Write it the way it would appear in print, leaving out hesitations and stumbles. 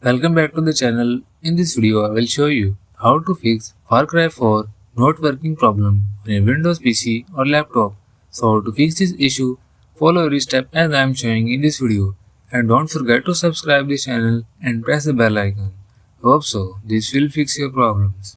Welcome back to the channel. In this video, I will show you how to fix Far Cry 4 not working problem on a Windows PC or laptop. So to fix this issue, follow every step as I am showing in this video. And don't forget to subscribe this channel and press the bell icon. Hope so, this will fix your problems.